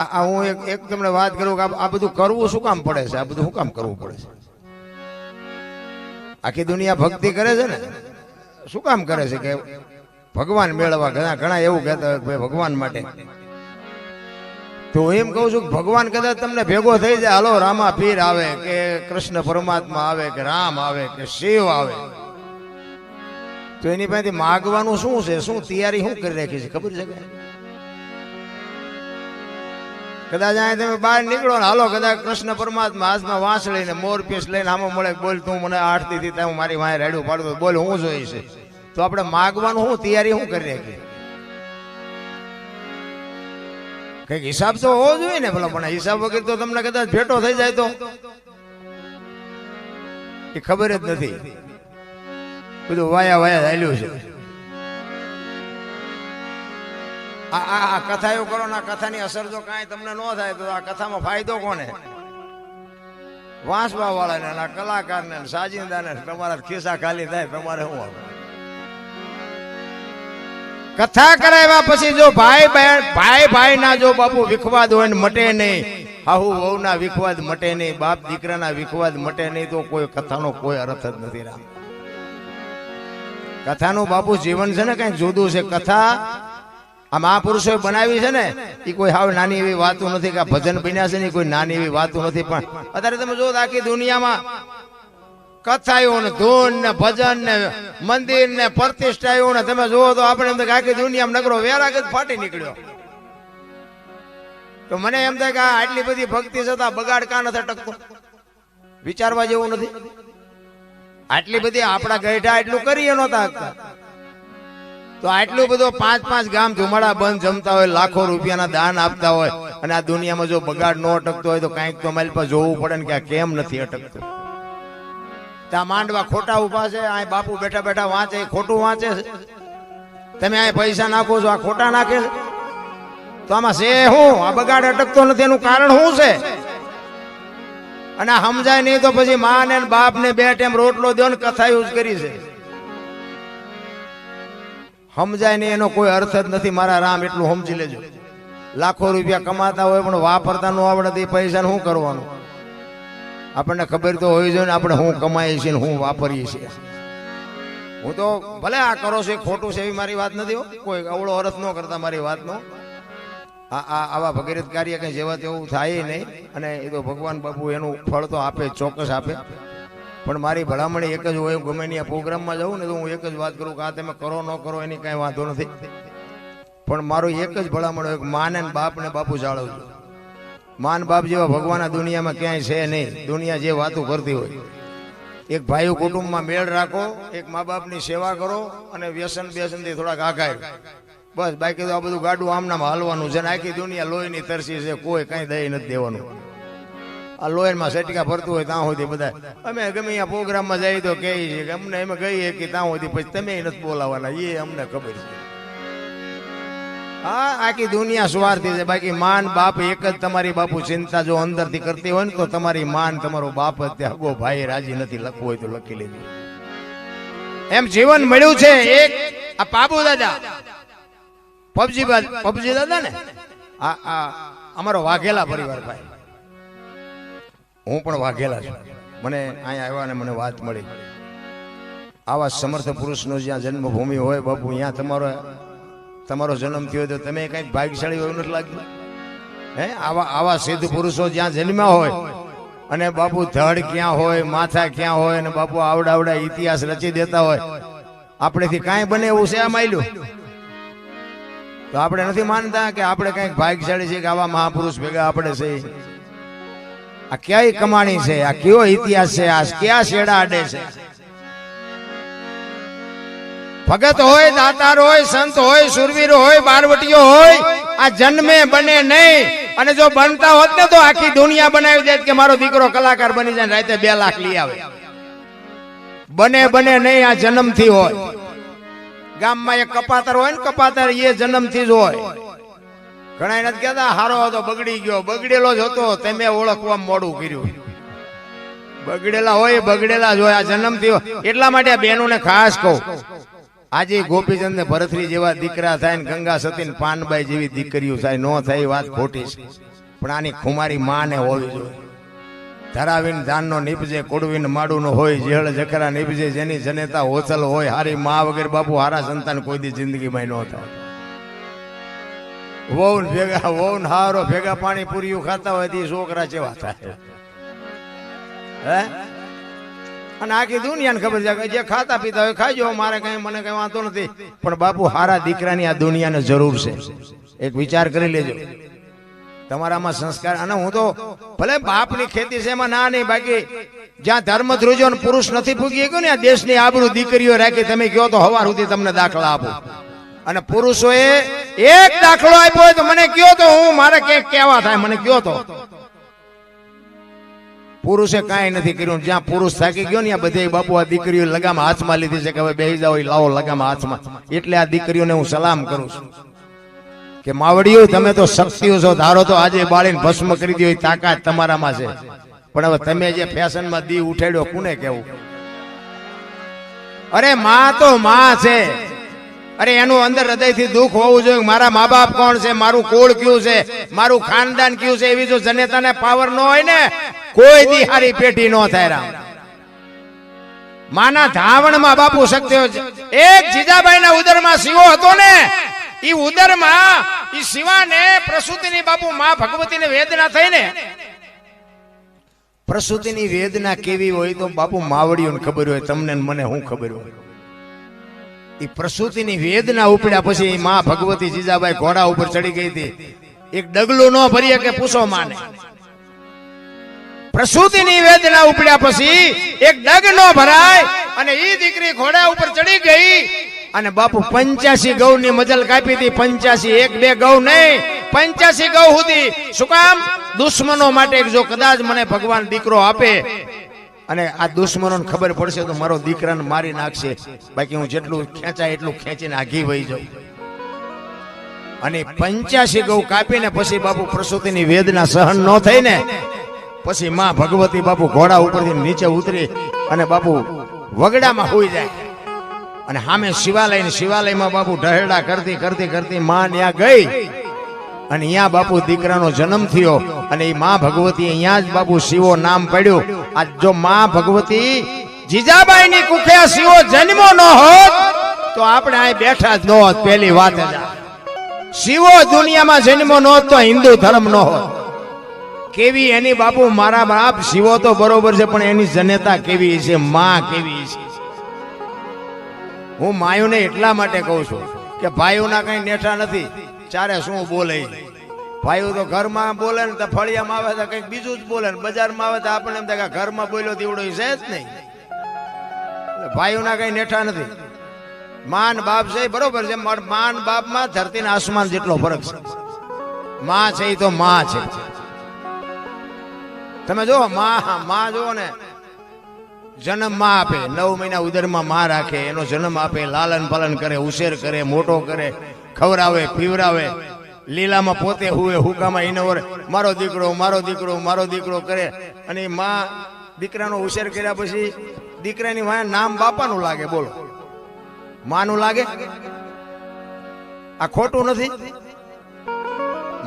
હું એક તમને વાત કરું કે આ બધું કરવું શું કામ પડે છે? આ બધું શું કામ કરવું પડે છે? આખી દુનિયા ભક્તિ કરે છે ને, શું કામ કરે છે? કે ભગવાન મેળવવા. ઘણા એવું કહેતા હોય ભાઈ ભગવાન માટે. તો એમ કહું છું કે ભગવાન કદાચ તમને ભેગો થઈ જાય, હાલો રામા પીર આવે કે કૃષ્ણ પરમાત્મા આવે કે રામ આવે કે શિવ આવે, તો એની પાસેથી માગવાનું શું છે? શું તૈયારી શું કરી રાખી છે ખબર છે? કદાચ અહીંયા તમે બહાર નીકળો ને, હાલો કદાચ કૃષ્ણ પરમાત્મા હાથમાં વાંસળી ને મોર પીસ લઈને આમાં મળે, બોલ તું મને આરતી થી હું મારી વાંહે રાડ્યું પાડતો, બોલ હું જોઈ છે. તો આપણે માગવાનું શું તૈયારી શું કરી રાખી? કઈક હિસાબ તો હોવો જોઈએ ને ભલા, પણ હિસાબ વગર તો તમને કદાચ ભેટો થઈ જાય તો એ ખબર જ નથી. બધું વાયા વાયા ચાલ્યું છે. આ કથા એવું કરો ને, આ કથાની અસર જો કાંઈ તમને ન થાય તો આ કથામાં ફાયદો કોને? વાંસવા વાળાને, કલાકારને, સાજિંદાને. તમારા ખિસ્સા ખાલી થાય, તમારે શું આવે? કથા કરાવ્યા પછી જો ભાઈ ના જો બાપુ વિખવાદ હોય ને મટે નહીં, હાહુ વહુ ના વિખવાદ મટે નહીં, બાપ દીકરાના વિખવાદ મટે નહીં, તો કોઈ કથાનો કોઈ અર્થ જ નથી. રામ કથાનું બાપુ જીવન છે ને કઈક જુદું છે. કથા આ મહાપુરુષો બનાવી છે ને, એ કોઈ હાવ નાની એવી વાતો નથી કે ભજન બન્યા છે ને, કોઈ નાની એવી વાતો નથી. પણ અત્યારે તમે જો આખી દુનિયામાં કથાઓ ને ધૂન ને ભજન ને મંદિર ને પ્રતિષ્ઠાઓ ને તમે જુઓ તો આપણે એમ થાય કે આખી દુનિયામાં નગરો વેરાગત ફાટી નીકળ્યો. તો મને એમ થાય કે આટલી બધી ભક્તિ છતાં બગાડ કાં નથી ટકતો? વિચારવા જેવું નથી? આટલી બધી આપણા ગઈઢા એટલું કરીએ નહોતા શકતા, તો આટલું બધું 5-5 ગામ ધુમાડા બંધ જમતા હોય, લાખો રૂપિયાના દાન આપતા હોય, અને આ દુનિયામાં જો બગાડ ન અટકતો હોય તો કાંઈક તો મારી પાસે જોવું પડે ને કે આ કેમ નથી અટકતું. ત્યાં માંડવા ખોટા ઉભા છે, આ બાપુ બેઠા બેઠા વાંચે, ખોટું વાંચે છે. તમે આ પૈસા નાખો છો, આ ખોટા નાખે છે. તો આમાં છે હું? આ બગાડ અટકતો નથી એનું કારણ શું છે? અને સમજાય નહીં તો પછી મા ને બાપ ને 2 ટાઈમ રોટલો દો ને કથા યુઝ કરી છે. સમજાય નહીં એનો કોઈ અર્થ જ નથી. મારા રામ એટલું સમજી લેજો. લાખો રૂપિયા કમાતા હોય પણ વાપરતા ન આવડે, પૈસા શું કરવાનું? આપણને ખબર તો હોવી જોઈએ ને આપણે શું કમાઈએ છીએ ને શું વાપરીએ છીએ. હું તો ભલે આ કરો છો ખોટું છે એવી મારી વાત નથી, કોઈ અવળો અર્થ ન કરતા મારી વાતનો. આવા ભગીરથ કાર્ય કઈ જેવા તેવું થાય નહીં, અને એ તો ભગવાન બાપુ એનું ફળ તો આપે, ચોક્કસ આપે. પણ મારી ભલામણી એક જ હોય, ગમે ત્યાં પ્રોગ્રામમાં જાઉં ને તો હું એક જ વાત કરું કે આ તમે કરો ન કરો એની કાંઈ વાંધો નથી, પણ મારું એક જ ભલામણ હોય કે માને બાપ ને બાપુ જાળવજો. માન બાપ જેવા ભગવાન આ દુનિયામાં ક્યાંય છે નહીં. દુનિયા જે વાતો કરતી હોય, એક ભાઈ કુટુંબમાં મેળ રાખો, એક મા બાપની સેવા કરો, અને વ્યસન થી થોડાક આઘાય, બસ. બાકી તો આ બધું ગાડું આમનામ હાલવાનું છે. આખી દુનિયા લોહીની તરસી છે, કોઈ કઈ દઈ નથી દેવાનું. આ લોહીમાં સટકા ફરતું હોય ત્યાં સુધી બધા અમે ગમે અહીંયા પ્રોગ્રામમાં જઈએ તો કહે છે કે અમને એમ કહીએ કે ત્યાં સુધી, પછી તમે નથી બોલાવાના, એ અમને ખબર છે. હા, આખી દુનિયા સ્વાર્થી છે. બાકી માન બાપ એક જ તમારી બાપુ ચિંતા જો અંદરથી કરતી હોય ને, તો તમારી માન તમારો બાપ જ તે હગો ભાઈ રાજી નથી. લખવું હોય તો લખી લેજો. એમ જીવન મળ્યું છે એક. આ બાબુ દાદા પબજી દાદા ને, આ અમારો વાઘેલા પરિવાર ભાઈ. હું પણ વાઘેલા છું. મને અહીંયા આવ્યા ને મને વાત મળી, આવા સમર્થ પુરુષનો જ્યાં જન્મભૂમિ હોય બાપુ, ત્યાં તમારો જન્મ થયો તો તમે કઈક ભાગ્યશાળી હોય નથી લાગ્યું? હે, આવા સિદ્ધ પુરુષો જ્યાં જન્મ્યા હોય, અને બાપુ ધડ ક્યાં હોય, માથા ક્યાં હોય, અને બાપુ આવડા ઇતિહાસ રચી દેતા હોય, આપણેથી કાંઈ બને એવું છે આ માયલું? તો આપણે નથી માનતા કે આપણે કઈક ભાગ્યશાળી છે કે આવા મહાપુરુષ ભેગા આપણે છે? આ ક્યાંય કમાણી છે? આ કયો ઇતિહાસ છે? આ ક્યાં શેડા આડે છે? ભગત હોય, દાતાર હોય, સંત હોય, સુરવીર હોય, બારવટીઓ હોય, આ જન્મે બને નહીં. અને જો બનતા હોત ને તો આખી દુનિયા બનાવી દે કે મારો દીકરો કલાકાર બની જાય, રાતે 2 લાખ લઈ આવે. બને નહીં, આ જન્મથી હોય. ગામમાં એક કપાતર હોય ને, કપાતર એ જન્મથી જ હોય. ઘણા નથી કહેતા હારો હતો બગડી ગયો, બગડેલો જ હતો, તમે ઓળખવા મોડું કર્યું. બગડેલા હોય બગડેલા જ હોય, આ જન્મથી. એટલા માટે આ બહેનોને ખાસ કહું, આજે ગોપીચંદ ને ભરતરી જેવા દીકરા થાય ને ગંગા સતી ને પાનબાઈ જેવી દીકરીઓ થાય નો થાય વાત ખોટી છે, પણ આની ખુમારી માને હોવી જોઈએ. ધરાવીને ધાનનો નીપજે, કોડવીને માડું નો હોય, જેહળ જખરા નીપજે, જેની જનેતા હોચલ હોય. હારી મા વગર બાપુ હારા સંતાન કોઈ દી જિંદગીમાં ન થાય. વહુ હારો ભેગા પાણી પૂરીયું ખાતા હોય તે છોકરા જેવા થાય. હે અને આખી દુનિયાને ખબર છે જે ખાતા પીતા હોય ખાજો, મારે કઈ મને કઈ વાંધો નથી, પણ બાપુ હારા દીકરાની આ દુનિયાને જરૂર છે. એક વિચાર કરી લેજો તમારામાં સંસ્કાર. અને હું તો ભલે બાપની ખેતી છે એમાં ના નહીં, બાકી જ્યાં ધર્મ ધ્રુજો પુરુષ નથી પૂગી ગયો ને આ દેશની આબરૂ દીકરીઓ રાખી. તમે કહો તો હવાર સુધી તમને દાખલા આપો, અને પુરુષોએ એક દાખલો આપ્યો હોય તો મને કયો તો હું મારે કઈક કેવા થાય મને કયો તો. પુરુષે કાંઈ નથી કર્યું. જ્યાં પુરુષ થાકી ગયો ને બધે બાપુ આ દીકરીઓ લગામ હાથમાં લીધી છે કે હવે બેસી જાઓ, લાવો લગામ હાથમાં. એટલે આ દીકરીઓને હું સલામ કરું છું કે માવડીઓ તમે તો શક્તિઓ છો, ધારો તો આજે બાળીને ભસ્મ કરી દો એ તાકાત તમારામાં છે, પણ હવે તમે જે ફેશનમાં દી ઉઠાડ્યો કોને કેવું? અરે માં તો માં છે. અરે એનું અંદર હૃદયથી દુઃખ હોવું જોઈએ. મારા મા બાપ કોણ છે, મારું કુળ કયું છે, મારું ખાનદાન કયું છે. એવી જો જનેતાને પાવર ન હોય ને કોઈ દી હારી પેઢી ન થાય. રામ માના ધાવણમાં બાપુ શક્તિ હોય છે. એક જીજાબાઈના ઉદરમાં શિવો હતો ને, ઈ ઉદરમાં ઈ શિવાને પ્રસૂતિની બાપુ માં ભગવતીને વેદના થઈ ને, પ્રસૂતિની વેદના કેવી હોય તો બાપુ માવડીઓને ખબર હોય, તમને મને શું ખબર હોય. એ પ્રસૂતિની વેદના ઉપડ્યા પછી માં ભગવતી જીજાબાઈ ઘોડા ઉપર ચડી ગઈ હતી. એક ડગલું ન ભરીએ કે પૂછો માને. પ્રસૂતિની વેદના ઉપડ્યા પછી એક ડગ ન ભરાય અને ઈ દીકરી ઘોડા ઉપર ચડી ગઈ અને બાપુ 85 ગૌની મજલ કાપી હતી. 85 એક બે ગૌ નહીં, 85 ગૌ સુધી. શું કામ? દુશ્મનો માટે જો કદાચ મને ભગવાન દીકરો આપે અને આ દુશ્મનોને ખબર પડશે તો મારો દીકરાને મારી નાખશે, બાકી હું જેટલું ખેંચાય એટલું ખેંચીને આઘી વહી જાઉં. અને 85 ગૌ કાપીને પછી બાપુ પ્રસૂતિની વેદના સહન ન થઈ ને પછી માં ભગવતી બાપુ ઘોડા ઉપરથી નીચે ઉતરી અને બાપુ વગડામાં હોઈ જાય અને સામે શિવાલયમાં બાપુ ઢહેડા કરતી કરતી કરતી માં ત્યાં ગઈ અને અહીંયા બાપુ દીકરાનો જન્મ થયો. અને એ માં ભગવતી અહીંયા જ બાપુ શિવો નામ પડ્યું. આ જો માં ભગવતી જીજાબાઈની કુખે શિવો જન્મો ન હોત તો આપણે અહીં બેઠા જ ન હોત. પહેલી વાત જ શિવો દુનિયામાં જન્મો ન હોત તો હિન્દુ ધર્મ ન હોત. કેવી એની બાપુ મારા બાપ શિવો તો બરોબર છે, પણ એની જનેતા કેવી છે, માં કેવી છે. હું માયુને એટલા માટે કહું છું કે ભાઈઓના કઈ નેઠા નથી. ચારે શું બોલે ભાઈઓ તો ઘરમાં બોલે ને તો ફળિયામાં આવે તો કઈક બીજું જ બોલે ને બજારમાં આવે તો આપણે એમ થાય કે ઘરમાં બોલ્યો દીવડો છે જ નહીં. ભાઈઓના કઈ નેઠા નથી. માન બાપ છે બરોબર છે, માન બાપમાં ધરતી ને આસમાન જેટલો ફરક છે. માં છે એ તો માં છે. તમે જો માં જો ને જન્મ માં આપે, 9 મહિના ઉદરમાં માં રાખે, એનો જન્મ આપે, લાલન પાલન કરે, ઉછેર કરે, મોટો કરે, ખવડાવે પીવડાવે, લીલામાં પોતે હુએ હુકામાં એને મારો દીકરો મારો દીકરો મારો દીકરો કરે. અને માં દીકરાનો ઉછેર કર્યા પછી દીકરાની વાય નામ બાપાનું લાગે. બોલો માનું લાગે? આ ખોટું નથી?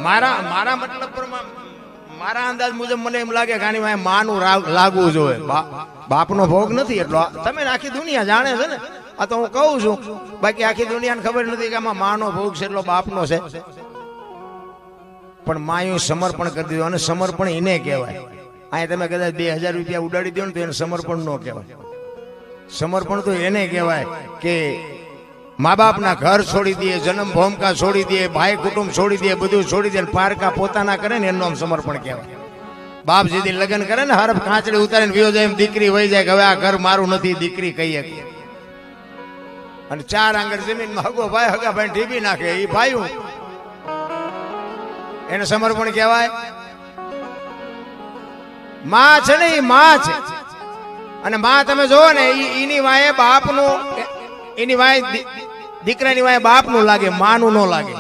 મારા મતલબ પર મારા અંદાજ મુજબ મને એમ લાગે કે આની વાય માનું લાગવું જોઈએ. બાપનો ભોગ નથી એટલો. તમે આખી દુનિયા જાણે છે ને, આ તો હું કહું છું, બાકી આખી દુનિયાને ખબર નથી કે આમાં માનો ભોગ છે એટલો બાપનો છે. પણ માયું સમર્પણ કરી દીધું. અને સમર્પણ એને કહેવાય. અહીં તમે કદાચ 2000 રૂપિયા ઉડાડી દો ને તો એને સમર્પણ ન કહેવાય. સમર્પણ તો એને કહેવાય કે મા બાપના ઘર છોડી દે, જન્મ ભૂમિકા છોડી દે, ભાઈ કુટુંબ છોડી દે, બધું છોડી દે, પારકા પોતાના કરે ને એનું નામ સમર્પણ કહેવાય. બાપ જેથી લગ્ન કરે ને હરફ કાંચડી ઉતારીને વિયો જાય, એમ દીકરી વહી જાય કે હવે આ ઘર મારું નથી, દીકરી કહીએ. અને 4 આંગળ જમીનમાં હગો ભાઈ હગા ભાઈ ઢીબી નાખે, એ ભાઈ એને સમર્પણ કહેવાય. માં છે ને એ માં છે. અને માં તમે જોવો ને એની વાય બાપનું, એની વાય દીકરાની વાય બાપનું લાગે, માનું ન લાગે.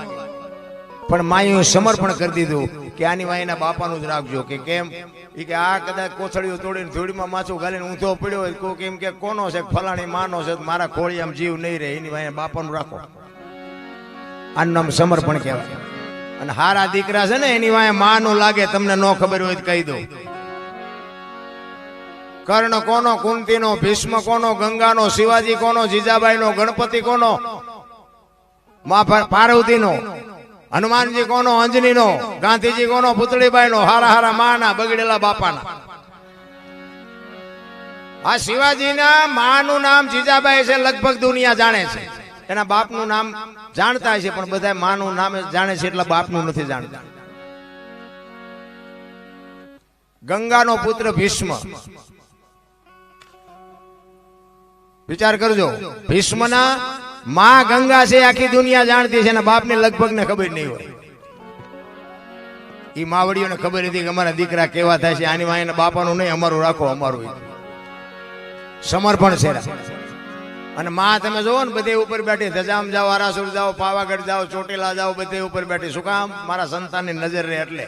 પણ માયું સમર્પણ કરી દીધું કે કે આની વાયના બાપાનું જ રાખજો કે કેમ ઈ કે આ કદાચ કોથળીઓ તોડીને ધૂળીમાં માથું ગાલીને ઊંધો પડ્યો હોય કોઈ કેમ કે કોનો છે ફલાણી માનો છે મારા ખોળિયામાં જીવ નહીં રહે એની વાયના બાપાનું રાખો આનું નામ સમર્પણ કહેવાય અને હારા દીકરા છે ને એની વાય માનું લાગે તમને ન ખબર હોય તો કહી દો કર્ણ કોનો કુંતીનો ભીષ્મ કોનો ગંગાનો શિવાજી કોનો જીજાબાઈનો ગણપતિ કોનો મા પાર્વતીનો હનુમાનજી કોનો અંજનીનો ગાંધીજી કોનો પુતળીબાઈનો હારા હારા માના બગડેલા બાપાના આ શિવાજીના માનું નામ જીજાબાઈ છે લગભગ દુનિયા જાણે છે એના બાપનું નામ જાણતા છે પણ બધા માનું નામ જાણે છે એટલે બાપનું નથી જાણતા ગંગાનો પુત્ર ભીષ્મ વિચાર કરજો ભીષ્મના માં ગંગા છે આખી દુનિયા જાણતી છે અને બાપને લગભગ ને ખબર નહીં હોય ઈ માવડીઓને ખબર હતી કે અમારા દીકરા કેવા થાય છે આની માં બાપાનું નહીં અમારું રાખો અમારું સમર્પણ છે અને માં તમે જોવો ને બધે ઉપર બેઠી ધજામ જાઓ આરાસુર જાઓ પાવાગઢ જાઓ ચોટીલા જાઓ બધે ઉપર બેઠી શું કામ મારા સંતાનની નજર રહે એટલે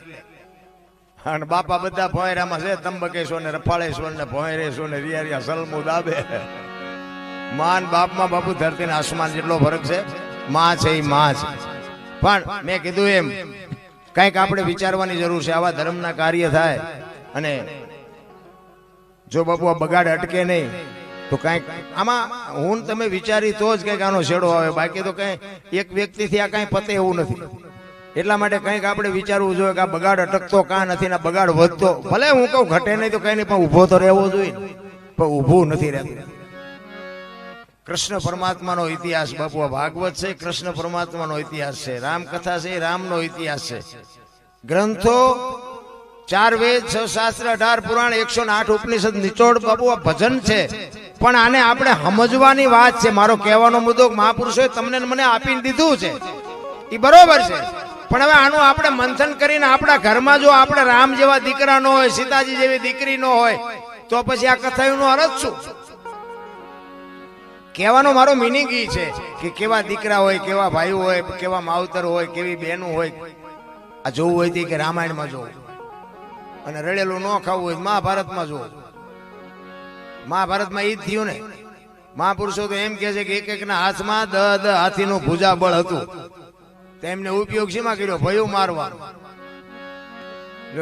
અને બાપા બધા ભોયરામાં છે તંબકેશ્વર ને રફાળેશ્વર ને ભોયરેશ્વર ને રિયા સલમુ દાબે માન બાપમાં બાપુ ધરતી ને આસમાન જેટલો ફરક છે માં છે એ માં છે પણ મેં કીધું એમ કઈક આપણે વિચારવાની જરૂર છે આવા ધર્મના કાર્ય થાય અને જો બાપુ આ બગાડ અટકે નહીં તો કઈક આમાં હું તમે વિચારી તો જ કઈક આનો છેડો આવે બાકી તો કઈ એક વ્યક્તિથી આ કઈ પતે એવું નથી એટલા માટે કઈક આપણે વિચારવું જોઈએ કે આ બગાડ અટકતો કાં નથી ને બગાડ વધતો ભલે હું કહું ઘટે નહીં તો કઈ નહીં પણ ઉભો તો રહેવો જોઈએ પણ ઊભું નથી રહેતું કૃષ્ણ પરમાત્માનો ઇતિહાસ બાપુ આ ભાગવત છે કૃષ્ણ પરમાત્માનો ઇતિહાસ છે રામકથા છે રામનો ઇતિહાસ છે ગ્રંથો 4 વેદ 6 શાસ્ત્ર 18 પુરાણ 108 ઉપનિષદ નિચોડ બાપુ આ ભજન છે પણ આને આપણે સમજવાની વાત છે મારો કહેવાનો મુદ્દો મહાપુરુષોએ તમને મને આપીને દીધું છે એ બરોબર છે પણ હવે આનું આપણે મંથન કરીને આપણા ઘરમાં જો આપણે રામ જેવા દીકરા ન હોય સીતાજી જેવી દીકરી ન હોય તો પછી આ કથાનો અર્થ શું કહેવાનો મારો મિનિંગ ઈ છે કે કેવા દીકરા હોય કેવા ભાઈઓ હોય કેવા માવતર હોય કેવી બહેનો હોય આ જોવું હોય કે રામાયણમાં જોવું અને રડેલું ન ખાવું હોય મહાભારતમાં જોવું મહાભારતમાં ઈ જ થયું ને મહાપુરુષો તો એમ કે છે કે એક એકના હાથમાં 10 હાથીનું ભુજા બળ હતું તેમને ઉપયોગ શેમાં કર્યો ભયું મારવા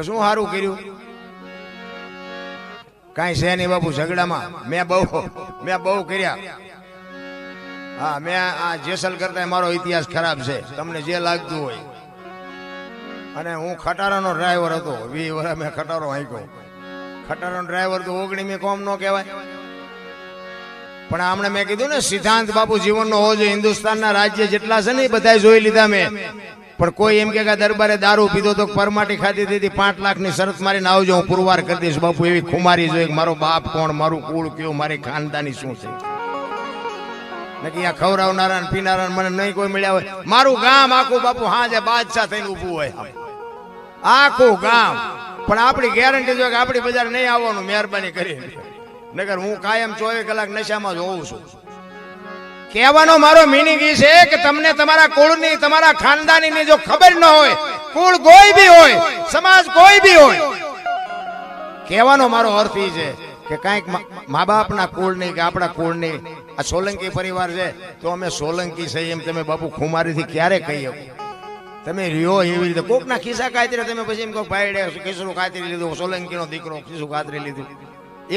શું સારું કર્યું કાંઈ છે નહીં બાપુ ઝઘડામાં મેં બહુ કર્યા હા મેં આ જેસલ કરતા મારો ઇતિહાસ ખરાબ છે તમને જે લાગતું હોય અને હું ખટારાનો ડ્રાઈવર હતો 20 વર્ષ મેં ખટારો હાંક્યો ખટારાનો ડ્રાઈવર તો 19 કોમ નો કહેવાય પણ આમણે મેં કીધું ને સિદ્ધાંત બાપુ જીવનનો હોવો જોઈએ હિન્દુસ્તાનના રાજ્ય જેટલા છે ને બધા જોઈ લીધા મેં પણ કોઈ એમ કે દરબારે દારૂ પીધો તો પરમાટી ખાધી દીધી 5 લાખની શરત મારીને આવજો હું પુરવાર કરી દઈશ બાપુ એવી ખુમારી જોઈએ કે મારો બાપ કોણ મારું કુળ કયું મારી ખાનદાની શું છે નકી આ ખવડાવનારા પીનારા મને નહીં કોઈ મળ્યા હોય મારું ગામ આખું બાપુ હાજે બાદશાહ થઈને ઊભું હોય આખું ગામ પણ આપણી ગેરંટી જો કે આપણી બજાર નહીં આવવાનું મહેરબાની કરી નગર હું કાયમ 24 કલાક નશામાં જ હોઉં છું કહેવાનો મારો મિનિંગ એ છે કે તમને તમારા કુળની તમારા ખાનદાનીની જો ખબર ન હોય કુળ કોઈ બી હોય સમાજ કોઈ બી હોય કહેવાનો મારો અર્થ એ છે કે કાંઈક મા બાપના કુળની કે આપણા કુળની આ સોલંકી પરિવાર છે તો અમે સોલંકી છે એમ તમે બાપુ ખુમારીથી ક્યારે કહી શકો તમે રહ્યો એવી રીતે કોકના ખિસ્સા કાતરે તમે પછી એમ કહો ભાઈ ખિસ્સું કાતરી લીધું સોલંકીનો દીકરો ખિસ્સું કાતરી લીધું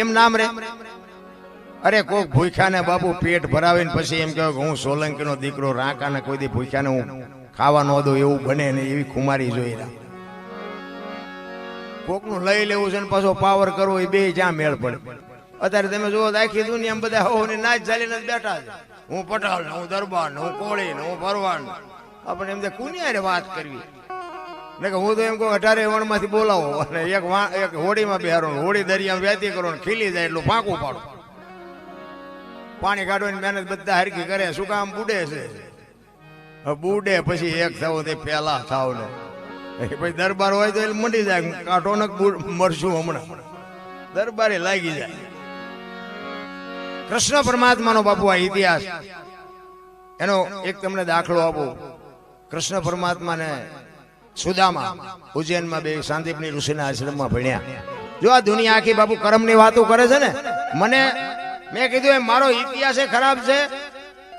એમ નામ રે અરે કોક ભૂખ્યાને બાપુ પેટ ભરાવીને પછી એમ કહે કે હું સોલંકીનો દીકરો રાંકાને કોઈ દી ભૂખ્યાને હું ખાવા ન દઉં એવું બને ને એવી ખુમારી જોઈ રહ્યા કોકનું લઈ લેવું છે ને પાછો પાવર કરવો એ બે જ્યાં મેળ પડે અત્યારે તમે જુઓ આખી દુનિયા બધા હોની નાચ ચાલીને બેઠા છે હું પટાલ ને હું દરબાર ને હું કોળી ને હું ભરવાડ આપણે એમ કુનિયારે વાત કરવી ને કે હું તો એમ કહું 18 વણમાંથી બોલાવો અને એક હોડીમાં બેહારો હોડી દરિયામાં વહેતી કરો ને ખીલી જાય એટલું ફાંકું પાડો પાણી કાઢવાની મહેનત બધા હરકી કરે શું કામ બુડે છે બુડે પછી એક થવો તે પેલા થાવ ને પછી દરબાર હોય તો એટલે મંડી જાય કાંઠો ને મરશું હમણાં દરબારે લાગી જાય કૃષ્ણ પરમાત્માનો બાપુ આ ઇતિહાસ એનો એક તમને દાખલો આપો કૃષ્ણ પરમાત્માને સુદામા ઉજ્જૈનમાં બે સાંદીપની ઋષિના આશ્રમમાં ભણ્યા. જો આ દુનિયા આખી બાપુ કર્મની વાતો કરે છે ને, મેં કીધું એમ મારો ઇતિહાસ ખરાબ છે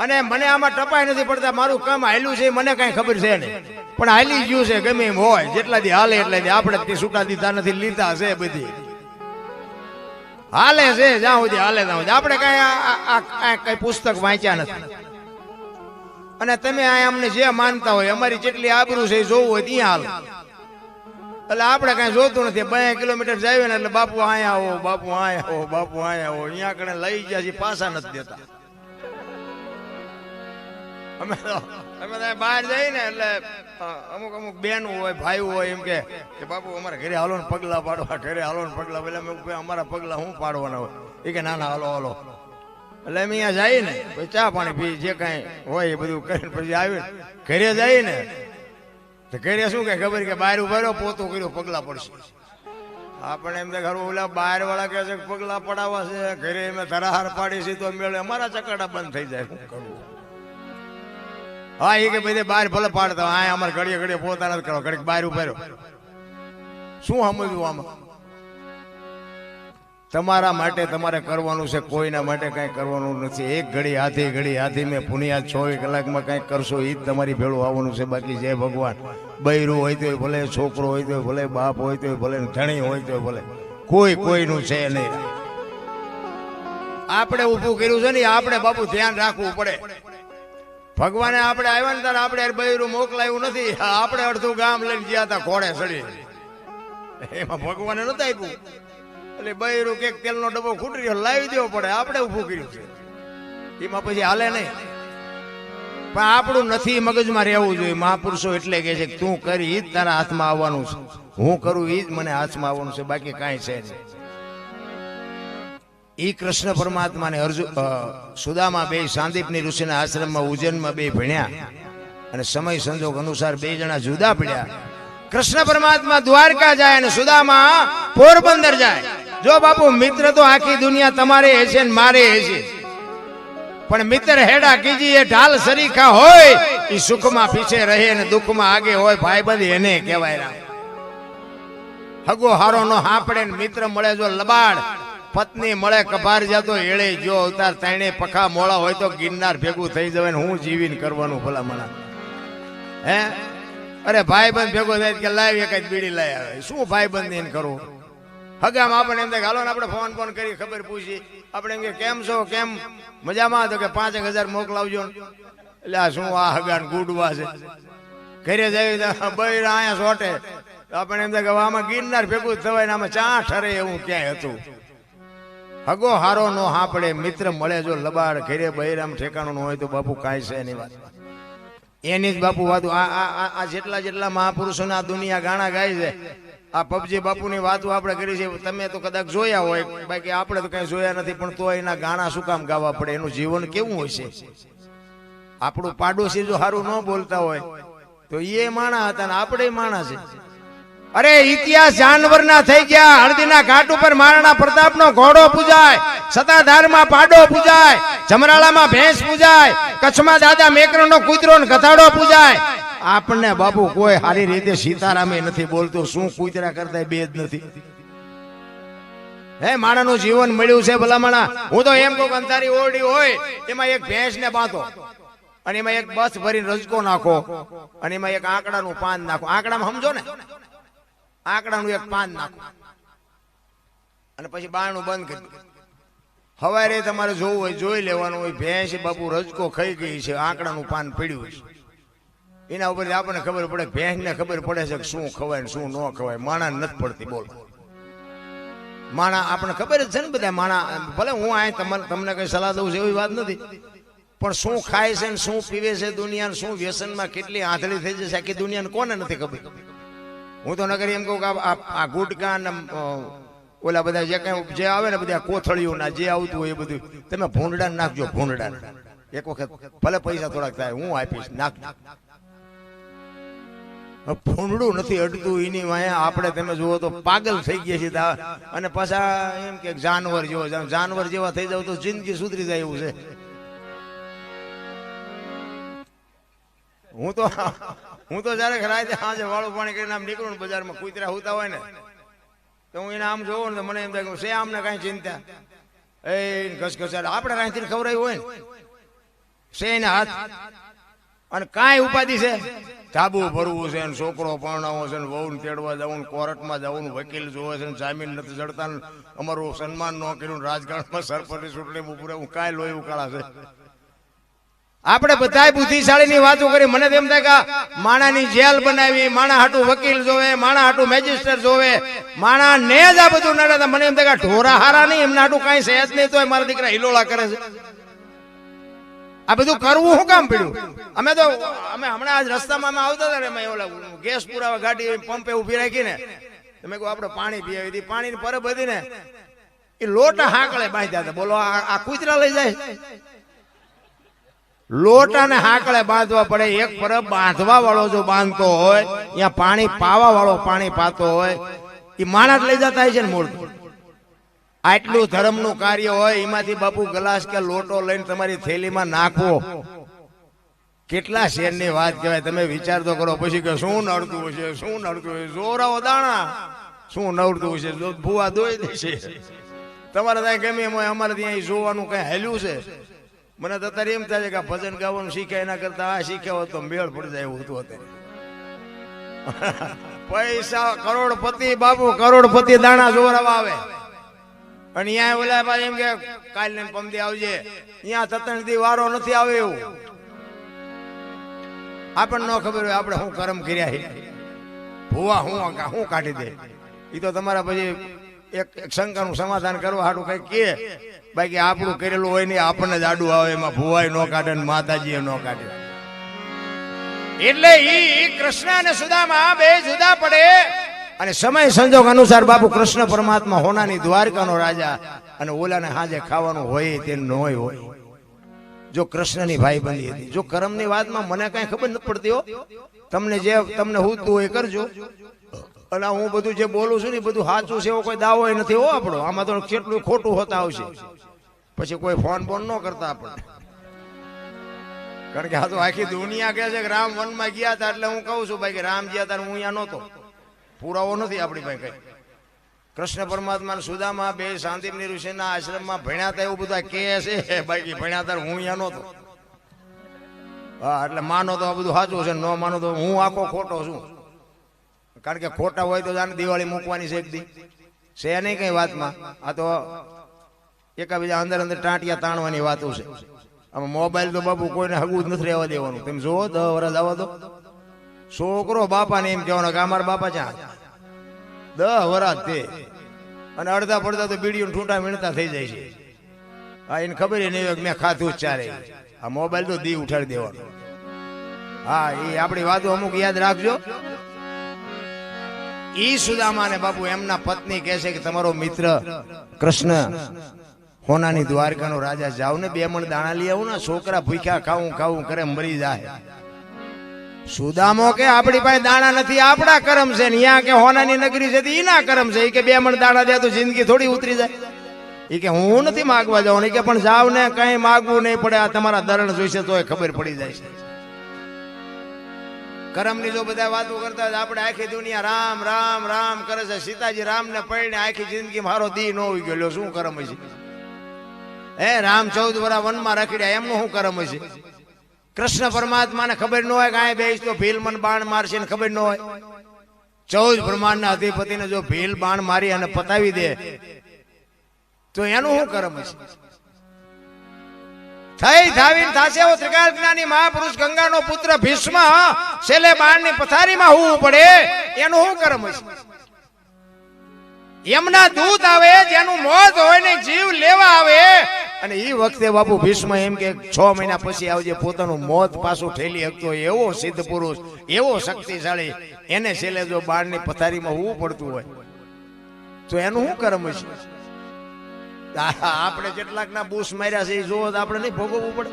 અને મને આમાં ટપાઈ નથી પડતા. મારું કામ હાલ્યું છે મને કઈ ખબર છે નહીં, પણ હાલી ગયું છે ગમે એમ હોય. જેટલા દી હાલે એટલા દી આપણે તે છૂટા દીધા નથી, લીધા છે બધી હાલે છે જ્યાં સુધી હાલે ત્યાં સુધી. આપણે કઈ પુસ્તક વાંચ્યા નથી. અને તમે આ અમને જે માનતા હોય અમારી જેટલી આબરૂ છે જોવું હોય ત્યાં હાલ. એટલે આપણે કઈ જોતું નથી. 2 કિલોમીટર જાય ને એટલે બાપુ આયા આવો, બાપુ આયા આવો, બાપુ આયા આવો. અહીંયા કણે લઈ ગયા છે પાછા નથી દેતા. અમે બહાર જઈએ ને એટલે અમુક બેન હોય ભાઈ હોય એમ કે બાપુ અમારા ઘરે હાલો ને પગલા પાડવા, ઘરે હાલો ને પગલા. એટલે અમારા પગલા શું પાડવાના હોય? એ કે ના ના હાલો હાલો. એટલે અમે અહીંયા જઈએ ને પછી ચા પાણી પી જે કઈ હોય એ બધું કરીને પછી આવીને ઘરે જઈએ ને તો ઘરે શું કે ખબર કે બહાર ઉભા પોતું કર્યું પગલા પડશે. આપણે એમ ઘર ઓલા બહાર વાળા કે છે પગલા પડાવવા છે, ઘરે અમે ધરાહાર પાડી છે તો મેળે અમારા ચકડા બંધ થઈ જાય. શું કરવું? હા એ કે ભાઈ બહાર ભલે પાડતા હા અમારે ઘડીએ ઘડીએ પોતા નથી કરો, ઘડીક બહાર ઉભા રહ્યો. શું સમજવું આમાં? તમારા માટે તમારે કરવાનું છે, કોઈના માટે કઈ કરવાનું નથી. એક ઘડી હાથી મેં પુનિયા 24 કલાકમાં કઈ કરશો એ જ તમારી ભેળું આવવાનું છે. બાકી જય ભગવાન. બૈરું હોય તો ભલે, છોકરો હોય તો ભલે, બાપ હોય તો ભલે, ધણી હોય તો ભલે, કોઈનું છે નહીં. આપણે ઊભું કર્યું છે ને આપણે બાપુ ધ્યાન રાખવું પડે. ભગવાને આપણે આવ્યા ને ત્યારે આપણે બૈરું મોકલાયું નથી. આપણે અડધું ગામ લઈને ગયા હતા ઘોડે ચડી, એમાં ભગવાને નથી આપ્યું. એટલે બૈરું કે તેલનો ડબ્બો ખૂટી રહ્યો લાવી દેવો પડે. આપણે ઊભું કર્યું છે એમાં પછી હાલે નહીં. પણ આપણું નથી મગજમાં રહેવું જોઈએ. મહાપુરુષો એટલે કે છે કે તું કરી ઈ જ તારા હાથમાં આવવાનું છે, હું કરું ઈ જ મને હાથમાં આવવાનું છે, બાકી કાંઈ છે નહીં. ઈ કૃષ્ણ પરમાત્મા ને સુદામા બે સાંદીપની ઋષિના આશ્રમમાં ઉજ્જૈનમાં બે ભણ્યા અને સમય સંજોગ અનુસાર બે જણા જુદા પડ્યા. કૃષ્ણ પરમાત્મા દ્વારકા જાય અને સુદામા પોરબંદર જાય. જો બાપુ મિત્ર તો આખી દુનિયા તમારે હશે ને મારે હશે, પણ મિત્ર હેડા કીજી એ ઢાલ સરીખા હોય. એ સુખમાં પીછે રહે ને દુઃખમાં આગે હોય. ભાઈબંધ એને કહેવાય. હગો હારો નો હાપડે ને મિત્ર મળે જો લબાડ, પત્ની મળે કભાર જાતો એળે જો અવતાર. તાણે પખા મોળા હોય તો ગિરનાર ભેગું થઈ જવાય ને હું જીવીને કરવાનું ભલા મણા. હે અરે ભાઈબંધ ભેગો થાય કે લાવી એક જ બીડી લઈ આવે. શું ભાઈબંધ ને કરવું? હગામાં આપણે એમ થાય હાલો ને આપણે ફોન કરી ખબર પૂછી. આપણે એમ કે કેમ છો, કેમ મજામાં? તો કે 5000 મોકલાવજો. એટલે આ શું આ હગાન ગુડવા છે? ઘરે જાય બૈરા અહીંયા સોટે. આપણે એમ થાય કે આમાં ગિરનાર ભેગું થવાય ને આમાં ચા ઠરે એવું ક્યાંય હતું. હગો હારો નો હાપડે, મિત્ર મળે જો લબાડ. ઘરે બૈરામ ઠેકાણું ન હોય તો બાપુ કાંઈ છે એની વાત. એની જ બાપુ વાતો આ જેટલા મહાપુરુષોના દુનિયા ગાણા ગાય છે. આ પબજી બાપુની વાતો આપણે કરી છે. તમે તો કદાચ જોયા હોય, બાકી આપણે તો કઈ જોયા નથી. પણ તો એના ગાણા શું કામ ગાવા પડે? એનું જીવન કેવું હોય છે? આપણું પાડોશી જો સારું ન બોલતા હોય તો એ માણા હતા ને આપણે માણા છે. અરે ઇતિહાસ જાનવરના થઈ ગયા. હળદીના ઘાટ ઉપર મહારાણા પ્રતાપનો ઘોડો પૂજાય, સતાધારમાં પાડો પૂજાય, જમરાળામાં ભેંસ પૂજાય, કચ્છમાં દાદા મેકરણનો કૂતરો ને ગધાડો પૂજાય. આપણને બાપુ કોઈ સારી રીતે સીતારામે નથી બોલતું. શું કૂતરા કરતા બે જ નથી? હે માણાનું જીવન મળ્યું છે ભલા માણા. હું તો એમ કહું અંધારી ઓરડી હોય એમાં એક ભેંસ ને બાંધો અને એમાં એક બસ ભરીને રજકો નાખો અને એમાં એક આંકડાનું પાન નાખો. આંકડામાં સમજો ને, આંકડાનું એક પાન નાખો અને પછી બારણું બંધ કરી દો. હવારે તમારે જોવું હોય જોઈ લેવાનું હોય. ભેંસ બાપુ રજકો ખાઈ ગઈ છે, આંકડાનું પાન પડ્યું છે. એના ઉપર આપણને ખબર પડે. ભેંસ ને ખબર પડે છે કે શું ખવાય ને શું ન ખવાય. માણા નથી પડતી. બોલ માણા આપણને ખબર જ છે ને બધા માણા. ભલે હું આ તમને કઈ સલાહ દઉં છું એવી વાત નથી, પણ શું ખાય છે ને શું પીવે છે દુનિયા, શું વ્યસનમાં કેટલી આંધળી થઈ જશે આખી દુનિયાને કોને નથી ખબર? હું તો નગર એમ કહું કે આ ગુટકા ને ઓલા બધા જે કઈ જે આવે ને બધા કોથળીઓ ના જે આવતું હોય એ બધું તમે ભૂંડડા નાખજો. ભૂંડડા એક વખત ભલે પૈસા થોડાક થાય હું આપીશ, નાખજો. ભૂંડડું નથી અડતું એની વાયા. આપણે તમે જુઓ તો પાગલ થઈ ગયા છે. અને પાછા એમ કે જાનવર જેવો, જાનવર જેવા થઈ જાવ તો જિંદગી સુધરી જાય એવું છે. હું તો હું તો જયારે રાતે સાંજે વાળું પાણી કરીને આમ નીકળું ને બજારમાં કૂતરા હોતા હોય ને તો હું એને આમ જોઉં ને મને એમ થાય કે છે આમને કઈ ચિંતા એ ઘસઘસાટ આપણે કાંઈથી ખવડાવ્યું હોય ને છે એને હાથ અને કાંઈ ઉપાધિ છે ધાબુ ભરવું છે ને છોકરો પરણાવો છે ને વહુ તેડવા જવું કોર્ટમાં જવું વકીલ જોવે છે ને જામીન નથી જડતા અમારું સન્માન ન કર્યું રાજકારણમાં સરપંચની ચૂંટણી પૂરે હું કાંઈ લોહી ઉકાળા છે આપણે બધા બુદ્ધિશાળી ની વાતો કરી મને તેમ થાય કે માણાની જેલ બનાવી માણા હાટું વકીલ જોવે માણા હાટું મેજિસ્ટ્રેટ જોવે માણા ને જ આ બધું નડે મને એમ થાય કે ઢોરા હારા નહીં એમને હાટું કઈ સહેજ નહીં તો મારા દીકરા હિલોળા કરે છે આ બધું કરવું શું કામ પડ્યું અમે હમણાં આજ રસ્તામાં અમે આવતા હતા ને ઓલા ગેસ પુરાવા ગાડી પંપે ઉભી રાખીને તમે કહું આપણે પાણી પીવી હતી પાણીની પરબ હતી ને એ લોટા હાંકળે બાંધ્યા હતા બોલો આ કૂતરા લઈ જાય લોટા ને હાંકળે બાંધવા પડે એક પરબ બાંધવા વાળો જો બાંધતો હોય અહીંયા પાણી પાવા વાળો પાણી પાતો હોય એ માણસ લઈ જતા છે ને મૂળ આટલું ધર્મનું કાર્ય હોય એમાંથી બાપુ ગ્લાસ કે લોટો લઈને તમારી થેલીમાં નાખવો કેટલા શેરની વાત કહેવાય તમે વિચાર તો કરો પછી કે શું નડતું હશે શું નડતું હશે જોરાઓ દાણા શું નડતું હશે ભૂવા દોઈ દેશે તમારે ત્યાં ગમે એમ હોય અમારે ત્યાં જોવાનું કઈ હેલ્યું છે મને તો અત્યારે એમ થાય છે કે ભજન ગાવાનું શીખ્યા એના કરતા આ શીખ્યા હોત તો મેળ પડી જાય એવું હતું અત્યારે પૈસા કરોડપતિ બાપુ કરોડપતિ દાણા જોરાવા આવે અને અહીંયા ઓલા ભાઈ એમ કે કાલ ને પમદી આવજે અહીંયા તતણથી વારો નથી આવે એવું આપણને ન ખબર હોય આપણે શું કર્મ કર્યા છે ભૂવા હું કાઢી દે એ તો તમારા પછી એક શંકાનું સમાધાન કરવા હાટું કઈ કે બાકી આપણું કરેલું હોય નહીં આપણને જ આડું આવે એમાં ભૂવાય ન કાઢે ને માતાજી ન કાઢે એટલે ઈ કૃષ્ણ અને સુદામા બે જુદા પડે અને સમય સંજોગ અનુસાર બાપુ કૃષ્ણ પરમાત્મા હોનાની દ્વારકાનો રાજા અને ઓલાને હાજે ખાવાનું હોય તે ન હોય જો કૃષ્ણની ભાઈબંધી હતી જો કર્મની વાતમાં મને કઈ ખબર નથી પડતી હો તમને હુતું હોય કરજો અને હું બધું જે બોલું છું ને બધું સાચું છે એવો કોઈ દાવો નથી હો આપણો આમાં તો કેટલું ખોટું હોતા આવશે પછી કોઈ ફોન બોન ન કરતા આપણને કારણ કે આ તો આખી દુનિયા કહે છે કે રામ વનમાં ગયા હતા એટલે હું કહું છું ભાઈ કે રામ ગયા હતા હું અહીંયા નહોતો પુરાવો નથી આપણી પાસે કઈ કૃષ્ણ પરમાત્મા સુદામા બે શાંતિની ઋષિના આશ્રમમાં ભણ્યા હતા એવું બધા કે છે બાકી ભણ્યા હતા હું અહીંયા નહોતો હા એટલે માનો તો આ બધું સાચું છે ન માનો તો હું આખો ખોટો છું કારણ કે ખોટા હોય તો જાણે દિવાળી મૂકવાની છે એક દી છે નહીં કઈ વાતમાં આ તો એકાબીજા અંદર અંદર ટાંટિયા તાણવાની વાતો છે આમાં મોબાઈલ તો બાપુ કોઈને હગું જ નથી રહેવા દેવાનું તમે જોવો 10 વર્ષ આવવા દો છોકરો બાપાને એમ કહેવાનો કે અમારા બાપા ક્યાં 10 વર્ષ તે અને અડધા પડધા તો બીડીઓ ઠૂંટા મીણતા થઈ જાય છે હા એને ખબર નહીં હોય મેં ખાધું જ ચારે આ મોબાઈલ તો દી ઉઠાડી દેવાનો હા એ આપણી વાતો અમુક યાદ રાખજો ઈ સુદામાને બાપુ એમના પત્ની કહે છે કે તમારો મિત્ર કૃષ્ણ હોનાની દ્વારકાનો રાજા જાવ ને 2 મણ દાણા લઈ આવું ને છોકરા ભૂખ્યા ખાવું કરે મરી જાય સુદામો કે આપણી પાસે દાણા નથી આપણા કરમ છે ને અહીંયા કે હોનાની નગરી છે એના કરમ છે કે 2 મણ દાણા દે તો જિંદગી થોડી ઉતરી જાય એ કે હું નથી માગવા જાઉં કે પણ જાવ ને કઈ માગવું નહીં પડે આ તમારા દરણ જોઈશે તો ખબર પડી જાય છે કરમની જો બધા વાતો કરતા આપણે આખી દુનિયા રામ રામ રામ કરે છે સીતાજી રામ ને પડીને આખી જિંદગી મારો દી ન હોઈ ગયો શું કરમ છે હે રામ 14 વર્ષ વનમાં રખડ્યા એમનું શું કરમ છે કૃષ્ણ પરમાત્માને ખબર ન હોય કે આ બેસ તો ભીલ મન બાણ મારશે ને ખબર ન હોય 14 બ્રહ્માંડના અધિપતિને જો ભીલ બાણ મારી અને પતાવી દે તો એનું શું કરમ છે થઈ થાવીને થાશે એવો ત્રિકાળ જ્ઞાની મહાપુરુષ ગંગાનો પુત્ર ભીષ્મ છેલ્લે બાણની પથારીમાં હોવું પડે એનું શું કરમ છે એમના દૂત આવે જેનું મોત હોય ને જીવ લેવા આવે અને એ વખતે બાપુ ભીષ્મ એમ કે 6 મહિના પછી આવજે પોતાનું મોત પાછું ઠેલી શકતો એવો સિદ્ધ પુરુષ એવો શક્તિશાળી એને છેલ્લે જો બાણની પથારીમાં હોવું પડતું હોય તો એનું શું કરમ છે આપણે કેટલાક ના બૂસ માર્યા છે એ જોવો તો આપણે નહીં ભોગવવું પડે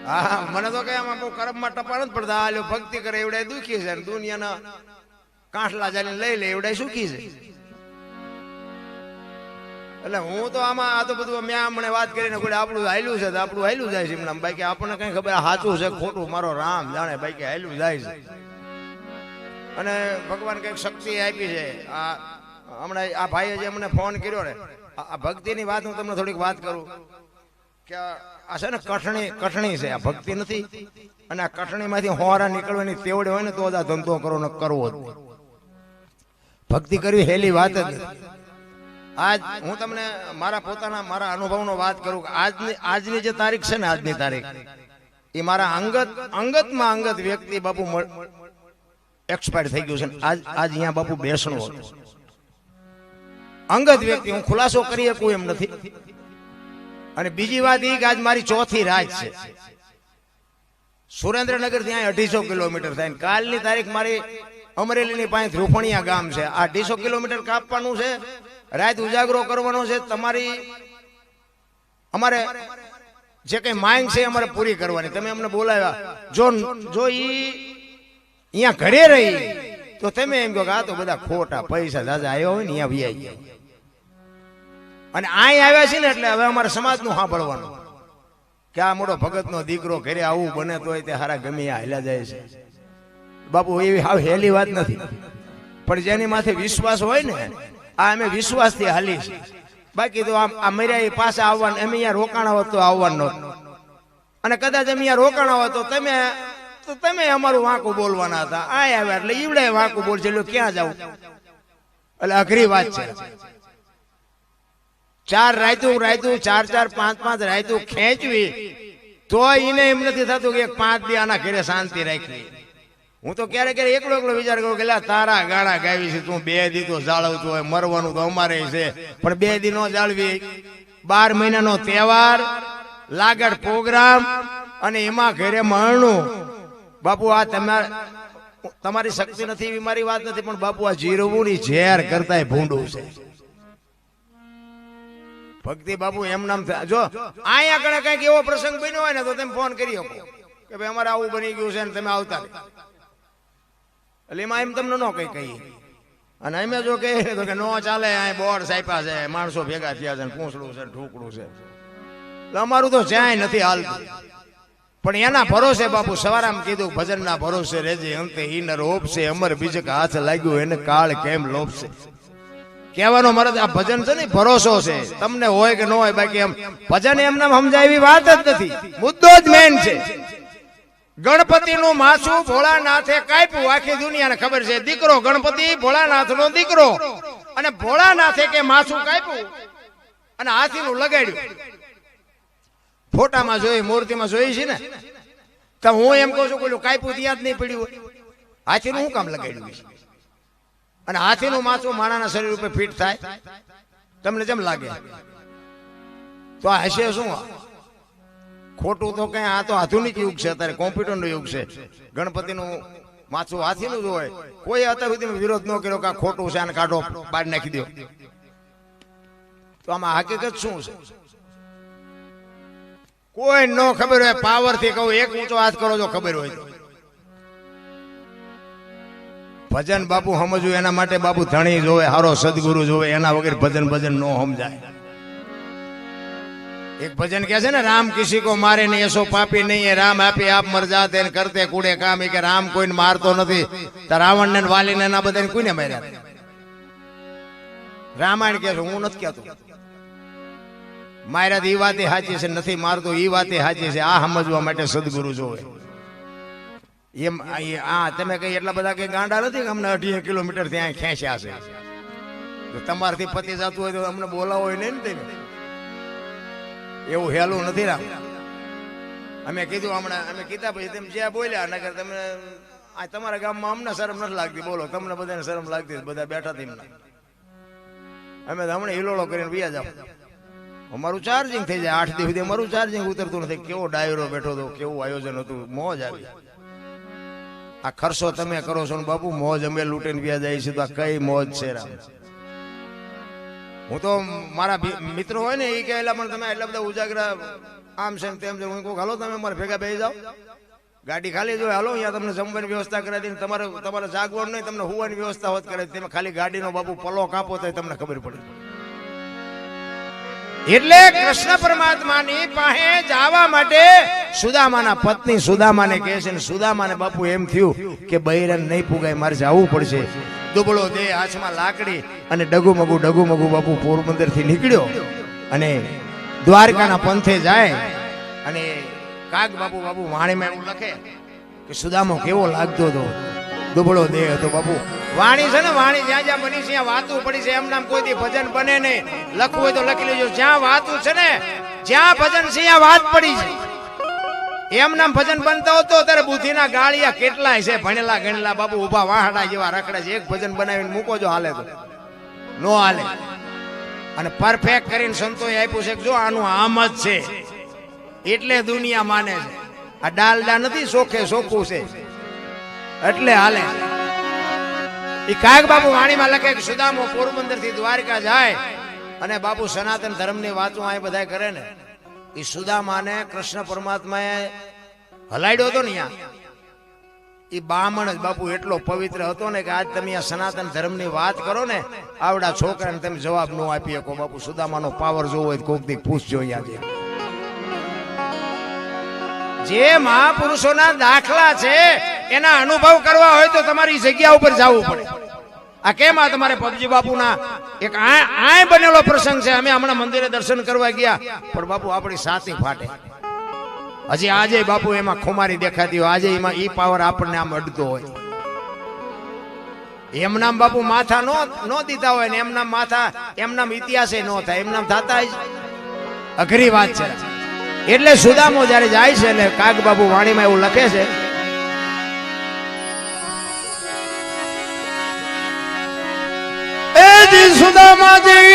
હા મને તો કઈ આમાં બહુ કર્મમાં ટપા નથી પડતા આ ભક્તિ કરે એવડા દુખી છે દુનિયાના કાંઠલા જાને લઈ લે એવડા સુખી છે એટલે હું તો આમાં આ તો બધું મેં મને વાત કરીને કોઈ આપણું હાલ્યું છે તો આપણું હાલ્યું જાય છે એમના, બાકી આપણને કઈ ખબર સાચું છે ખોટું મારો રામ જાણે, બાકી હાલ્યું જાય છે. અને ભગવાન કઈક શક્તિ આપી છે. આ હમણાં આ ભાઈએ જે મને ફોન કર્યો ને, આ ભક્તિની વાત હું તમને થોડીક વાત કરું કે આ છે ને કઠણી છે, આ ભક્તિ નથી. અને આ કઠણીમાંથી હોરા નીકળવાની તેવડે હોય ને તો જ આ ધંધો કરવો જ. ભક્તિ કરવી હેલી વાત જ નથી. આજ હું તમને મારા અનુભવનો વાત કરું કે આજની જે તારીખ છે ને, આજની તારીખ એ મારા અંગતમાં અંગત વ્યક્તિ બાપુ એક્સપાયર થઈ ગયું છે. આજ અહીંયા બાપુ બેસણું હતું. અંગત વ્યક્તિ, હું ખુલાસો કરી શકું એમ નથી. અને બીજી વાત એ કે આજ મારી ચોથી રાત છે. સુરેન્દ્રનગર ત્યાં 250 કિલોમીટર થાય. કાલની તારીખ મારી અમરેલીની પાસે રૂપણિયા ગામ છે. આ 250 કિલોમીટર કાપવાનું છે, રાત ઉજાગરો કરવાનો છે. અમારે જે કઈ માંગ છે અમારે પૂરી કરવાની. તમે અમને બોલાવ્યા, જો ઈ અહીંયા ઘરે રહી તો તમે એમ કહો કે આ તો બધા ખોટા પૈસા દાદા આવ્યો હોય ને અહીંયા વ્યાઈ ગયા. અને અહીં આવ્યા છે ને એટલે હવે અમારે સમાજનું સાંભળવાનું કે આ મોટો ભગતનો દીકરો ઘરે આવું બને તોય તે હારા ગમે હાલ્યા જાય છે. બાપુ એવી હાવ હેલી વાત નથી, પણ જેની માથે વિશ્વાસ હોય ને, આ અમે વિશ્વાસથી હાલી છે. બાકી તો આ મર્યા પાછા આવવાનું, અમે અહીંયા રોકાણા હોત તો આવવાનું નહોતું. અને કદાચ અમે અહીંયા રોકાણા હોત તો તમે અમારું વાંકું બોલવાના હતા. આ આવ્યા એટલે ઈવડે વાંકું બોલશે, એટલે ક્યાં જવું? એટલે અઘરી વાત છે. 4 રાયતું 4 5 રાયતું ખેંચવી તો એને એમ નથી થતું કે 5 દી આના ઘરે શાંતિ રાખવી. હું તો ક્યારેક એકલો વિચાર કરું કે તારા ગાણા ગાવી છે, તું 2 દી તો જાળવતું હોય, મરવાનું તો અમારે છે, પણ 2 દી નો જાળવી. 12 મહિનાનો તહેવાર, લાગડ પ્રોગ્રામ, અને એમાં ઘરે મળનું. બાપુ આ તમારી શક્તિ નથી એવી મારી વાત નથી, પણ બાપુ આ જીરવું ની ઝેર કરતા ભૂંડું છે. ભક્તિ બાપુ એમ નામ થાય. જો અહીંયા કણે કઈક એવો પ્રસંગ બન્યો હોય ને તો તમે ફોન કરી શકો કે ભાઈ અમારે આવું બની ગયું છે ને તમે આવતા રહે. એટલે એમાં એમ તમને ન કઈ કહીએ. અને અમે જો કહે તો કે નો ચાલે, અહીં બોર્ડ સાપ્યા છે, માણસો ભેગા થયા છે, પૂંછડું છે, ઠૂકડું છે. એટલે અમારું તો જ્યાંય નથી હાલતું. પણ એના ભરોસે બાપુ સવારામ કીધું, ભજનના ભરોસે રેજે, અંતે ઈનર ઓપશે, અમર બીજક હાથ લાગ્યું એને કાળ કેમ લોપશે. કહેવાનો મરદ આ ભજન છે ને ભરોસો છે. તમને હોય કે ન હોય, બાકી એમ ભજન એમને સમજાય એવી વાત જ નથી. મુદ્દો જ મેન છે. ગણપતિનું માથું ભોળાનાથે કાપ્યું, આખી દુનિયાને ખબર છે. દીકરો ગણપતિ ભોળાનાથનો દીકરો, અને ભોળાનાથે કે માથું કાપ્યું અને હાથીનું લગાડ્યું. ફોટામાં જોઈ, મૂર્તિમાં જોઈ છે ને, તો હું એમ કહું છું કોઈ કાપ્યું ત્યાં જ નહીં પડ્યું હોય, હાથીનું શું કામ લગાડ્યું છે? અને હાથીનું માથું માણાના શરીર ઉપર ફિટ થાય, તમને જેમ લાગે તો આ હશે શું? ખોટું તો કઈ, આ તો આધુનિક યુગ છે, અત્યારે કોમ્પ્યુટરનો યુગ છે. ગણપતિનું માથું હાથીનું જ હોય. કોઈ અત્યાર સુધી વિરોધ ન કર્યો કે આ ખોટું છે, આને કાઢો, બહાર નાખી દો. તો આમાં હકીકત શું છે? કોઈ ન ખબર હોય, પાવર થી કહું, એક ઊંચો હાથ કરો જો ખબર હોય તો. ભજન બાપુ સમજવું એના માટે બાપુ ધણી જોવે, હારો સદગુરુ જોવે, એના વગર ભજન નો સમજાય. એક ભજન કે છે ને, રામ કિસી કો મારે નહીં એસો પાપી નહીં है, राम આપી આપ મર જાતે કરતે કુડે કામ. કે રામ કોઈને મારતો નથી, તો રાવણ ને વાલી ને ના બધાને કોઈને માર્યા? રામાયણ કે છે, હું નથી કહેતો. માર્યા એ વાતે સાચી છે, નથી મારતો એ વાતે સાચી છે. આ સમજવા માટે સદગુરુ જોવે. એમ આ તમે કઈ એટલા બધા કઈ ગાંડા નથી કે અમને 18 કિલોમીટર ત્યાં ખેંચ્યા છે. તમારથી પતિ જતું હોય તો અમને બોલાવો હોય નહીં ને તમે. એવું હેલું નથી રામ. અમે કીધું હમણાં, અમે કીધા પછી તમે જ્યાં બોલ્યા, નકર તમે આ તમારા ગામમાં અમને શરમ નથી લાગતી, બોલો તમને બધાને શરમ લાગતી, બધા બેઠા હતી. અમે તો હમણાં હિલોળો કરીને વ્યા જાવ. અમારું ચાર્જિંગ થઈ જાય 8 દિવસ સુધી, અમારું ચાર્જિંગ ઉતરતું નથી. કેવો ડાયરો બેઠો હતો, કેવું આયોજન હતું, મોજ આવી. આ ખર્ચો તમે કરો છો ને બાપુ, મોજ અમે લૂંટીને વ્યા જાય છે, તો આ કઈ મોજ છે રામ? હું તો મારા મિત્રો હોય ને એ કહેલા, પણ તમે એટલા બધા ઉજાગરા આમ છે તેમ છે. હું કહું હાલો તમે મારે ભેગા બેસી જાઓ, ગાડી ખાલી જો હાલો, અહીંયા તમને જમવાની વ્યવસ્થા કરાવી દઈને, તમારે જાગવાનું નહીં, તમને હુવાની વ્યવસ્થા હોત કરાવી. તમે ખાલી ગાડીનો બાપુ પલો કાપો તો તમને ખબર પડે. એટલે કૃષ્ણ પરમાત્માની પાસે જવા માટે સુદામાના પત્ની સુદામાને કહે છે, સુદામાને બાપુ એમ થયું કે બૈરન નહીં પુગાય, મારે જવું પડશે. દુબળો દેહ, હાથમાં લાકડી અને ડગુમગુ બાપુ પોરબંદર થી નીકળ્યો અને દ્વારકાના પંથે જાય. અને કાગ બાપુ વાણીમાં એવું લખે કે સુદામો કેવો લાગતો હતો, દુબળો દેહ હતો બાપુ. વાણી છે ને, વાણી જ્યાં જ્યાં બની છે ત્યાં વાતું પડી છે. એમ નામ કોઈ દી ભજન બને નહીં. લખવું હોય તો લખી લેજો. જ્યાં વાતું છે ને, જ્યાં ભજન છે ત્યાં વાત પડી છે. એમ નામ ભજન બનતા હોતો ત્યારે બુદ્ધિના ગાળિયા કેટલાય છે, ભણેલા ગણેલા બાપુ ઉભા વાહડા જેવા રખડે છે. એક ભજન બનાવીને મૂકો જો હાલે તો નો હાલે. અને પરફેક્ટ કરીને સંતોએ આપ્યું છે કે જો આનું આમ જ છે એટલે દુનિયા માને છે. આ ડાલડા નથી, સોખે સોખું છે એટલે હાલે. એ કાગ બાપુ વાણીમાં લખે કે સુદામો પોરબંદર થી દ્વારકા જાય અને બાપુ સનાતન ધર્મની વાતો આ બધા કરે ને, એ સુદામાને કૃષ્ણ પરમાત્માએ હલાડ્યો હતો ને ત્યાં. એ બામણ જ બાપુ એટલો પવિત્ર હતો ને કે આજ તમે આ સનાતન ધર્મની વાત કરો ને, આવડા છોકરાને તમે જવાબ ન આપી શકો. બાપુ સુદામાનો પાવર જોવો હોય કોક દી પૂછજો. અહીંયા જે મહાપુરુષોના દાખલા છે એના અનુભવ કરવા હોય તો તમારી જગ્યા ઉપર જવું પડે. આ કેમ? આ તમારે પબજી બાપુના એક આ બનેલો પ્રસંગ છે. અમે હમણાં મંદિરે દર્શન કરવા ગયા પણ બાપુ આપણી સાથી ફાટે. હજી આજે બાપુ એમાં ખુમારી દેખાતી હોય, આજે એમાં ઈ પાવર આપણને આમ અડતો હોય. એમ નામ બાપુ માથા નો દીધા હોય ને એમ નામ માથા, એમ નામ ઇતિહાસે નો થાય, એમ નામ થતા જ અઘરી વાત છે. એટલે સુદામો જયારે જાય છે ને, કાગ બાપુ વાણીમાં એવું લખે છે, સુદામાજી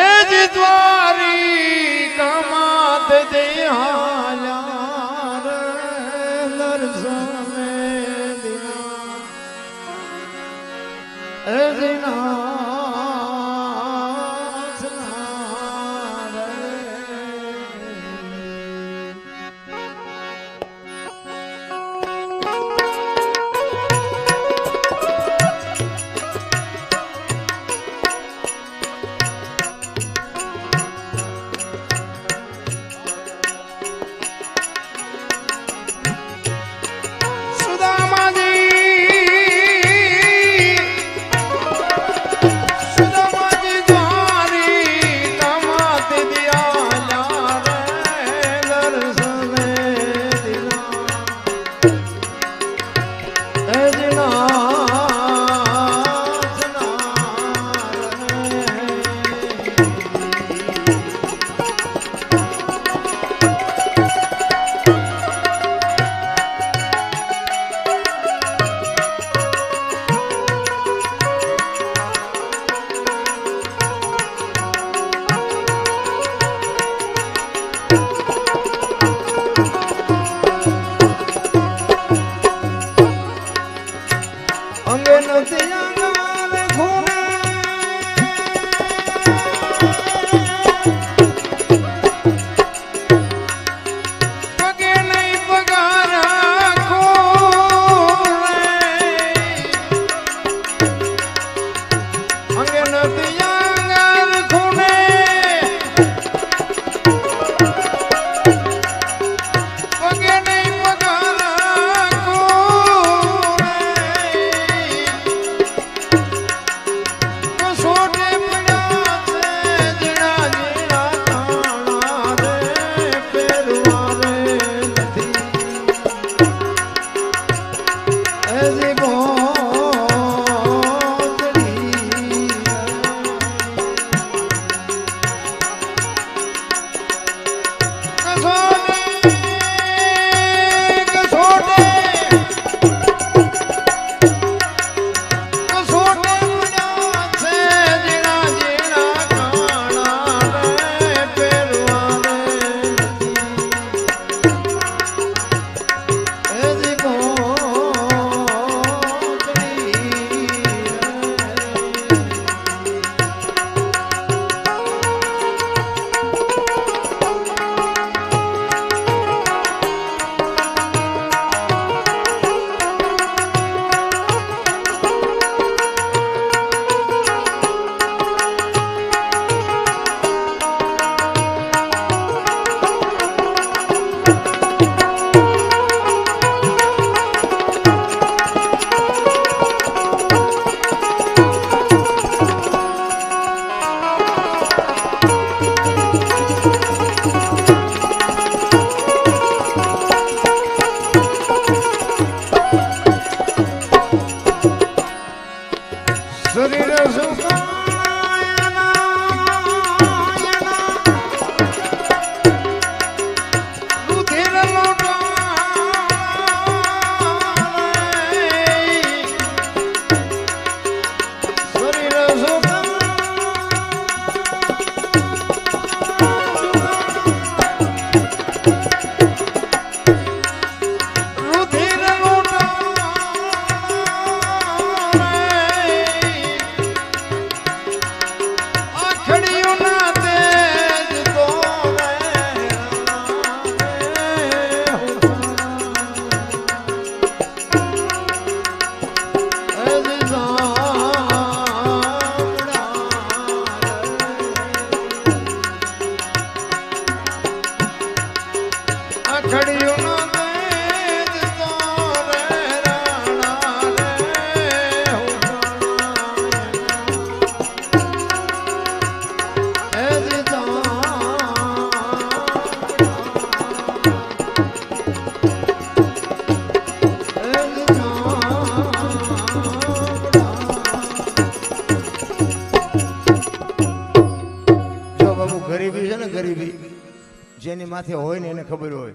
એ જી દ્વારી કમાત દે હાલા દર્શને દિના એ દિના જેની માથે હોય ને એને ખબર હોય,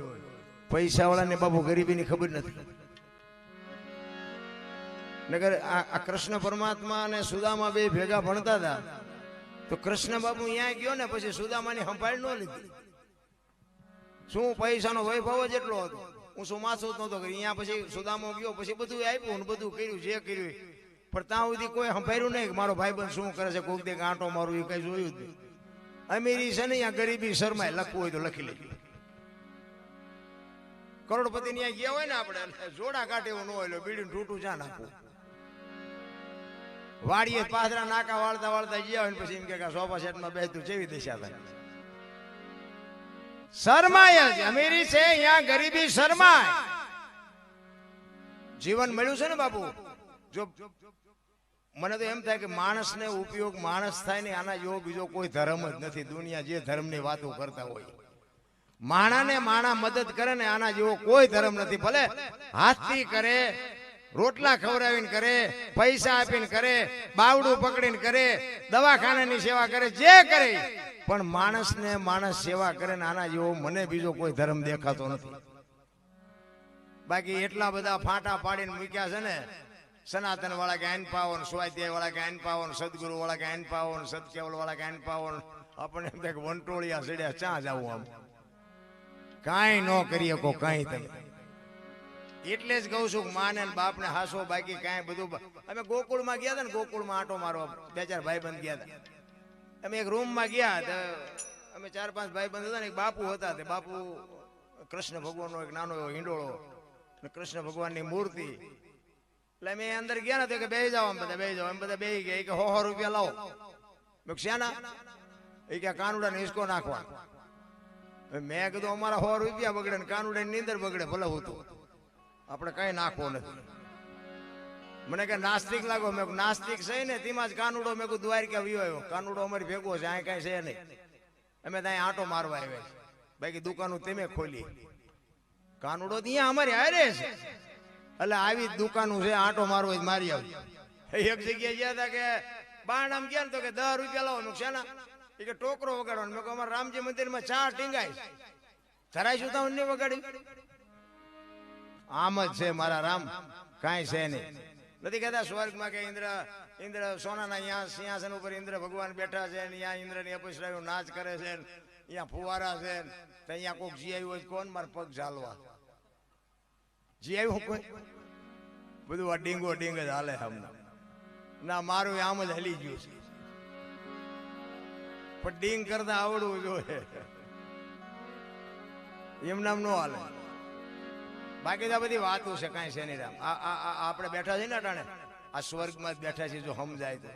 પૈસા વાળાને બાપુ ગરીબીની ખબર નથી. નગર આ કૃષ્ણ પરમાત્મા અને સુદામા બે ભેગા ભણતા હતા, તો કૃષ્ણ બાપુ અહીંયા ગયો ને પછી સુદામાની સંભાળ ન લીધી. શું પૈસાનો વૈભવ જ એટલો હતો, હું શું માથું જ નહોતો કરી. અહીંયા પછી સુદામો ગયો, પછી બધું આપ્યું ને બધું કર્યું જે કર્યું, પણ ત્યાં સુધી કોઈ સંભાળ્યું નહીં કે મારો ભાઈબંધ શું કરે છે, કોઈક દે આંટો મારું એ કઈ જોયું જ નહીં. અમીરી છે ને અહીંયા ગરીબી શરમાય, લખવું હોય તો લખી લેજો. કરોડપતિ ત્યાં ગયા હોય ને આપણે જોડા કાઢે એવું ન હોય, બીડીનું ઠૂઠું ચા નાખવું. વાડીએ પાથરા નાકા વાળતા વાળતા ગયા હોય ને પછી એમ કે સોફા સેટમાં બેસતું જેવી દિશા થાય. શરમાય જ અમીરી છે, અહીંયા ગરીબી શરમાય. જીવન મળ્યું છે ને બાપુ. જો મને તો એમ થાય કે માણસને ઉપયોગ માણસ થાય ને આના જેવો બીજો કોઈ ધર્મ જ નથી. દુનિયા જે ધર્મની વાતો કરતા હોય, માણાને માણા મદદ કરે ને આના જેવો કોઈ ધર્મ નથી. ભલે હાથથી કરે, રોટલા ખવડાવીને કરે, પૈસા આપીને કરે, બાવડું પકડીને કરે, દવાખાનાની સેવા કરે, જે કરે, પણ માણસને માણસ સેવા કરે ને આના જેવો મને બીજો કોઈ ધર્મ દેખાતો નથી. બાકી એટલા બધા ફાંટા પાડીને મૂક્યા છે ને, સનાતન વાળા કે આઈન પાવન, સ્વાધ્યાય વાળા કે આઈન પાવન, સદગુરુ વાળા કે આઈન પાવન, સતકેવલ વાળા કે આઈન પાવન. આપણે એમ થાય કે વંટોળિયા સડ્યા ચા જવું, આમ કાંઈ ન કરી શકો કાંઈ તમે. એટલે જ કહું છું કે માને બાપને હાસો, બાકી કાંઈ બધું. અમે ગોકુળમાં ગયા હતા ને, ગોકુળમાં આંટો મારવા 2-4 ભાઈબંધ ગયા હતા. અમે એક રૂમમાં ગયા હતા, અમે 4-5 ભાઈબંધ હતા ને, એક બાપુ હતા. તે બાપુ કૃષ્ણ ભગવાનનો એક નાનો એવો હિંડોળો, કૃષ્ણ ભગવાનની મૂર્તિ. એટલે અમે અંદર ગયા ને તો કે બેસી જાઓ, બધા બેસી જાઓ. એમ બધા બેસી ગયા. કે 100 રૂપિયા લાવો. મેં શ્યાના એ કે કાનુડાને હિસકો નાખવા. મેં કીધું અમારા 100 રૂપિયા બગડે ને કાનુડાની નીંદર બગડે, ભલે હું તો આપણે કઈ નાખવો નથી. મને કે નાસ્તિક લાગો. મેં નાસ્તિક છે ને તેમાં જ કાનુડો. મેં કીધું દ્વારકા વિયો આવ્યો, કાનુડો અમારી ભેગો છે, આ કઈ છે નહીં. અમે ત્યાં આંટો મારવા આવ્યા, બાકી દુકાનો તમે ખોલી. કાનુડો ત્યાં અમારી હારે છે, એટલે આવી જ દુકાનો છે, આંટો મારવો જ મારી આવી. એક જગ્યાએ ગયા હતા કે બાણ આમ ગયા ને તો કે 10 રૂપિયા લાવો. નુકસાન એ કે ટોકરો વગાડવાનો. મેં કહું અમારા રામજી મંદિરમાં 4 ટીંગાય જરાય શું તા વગાડ્યું. આમ જ છે મારા રામ, કાંઈ છે નહીં. નથી કહેતા સ્વર્ગમાં કે ઇન્દ્ર સોનાના અહીંયા સિંહાસન ઉપર ઇન્દ્ર ભગવાન બેઠા છે, અહીંયા ઇન્દ્રની અપસરાઓ નાચ કરે છે, અહીંયા ફુવારા છે, તો અહીંયા કોઈક જી આવ્યું હોય કોણ મારા પગ ઝાલવા. જી આવ્યું કોઈ બધું આ ડીંગો ડીંગ જ હાલે હમણાં. ના મારું આમ જ હલી ગયું છે, પણ ડીંગ કરતા આવડવું જોઈએ, એમ નામ નો હાલે. બાકી તો બધી વાતો છે, કાંઈ છે નહીં રામ. આપણે બેઠા છે ને અટાણે આ સ્વર્ગમાં જ બેઠા છે. જો સમજાય તો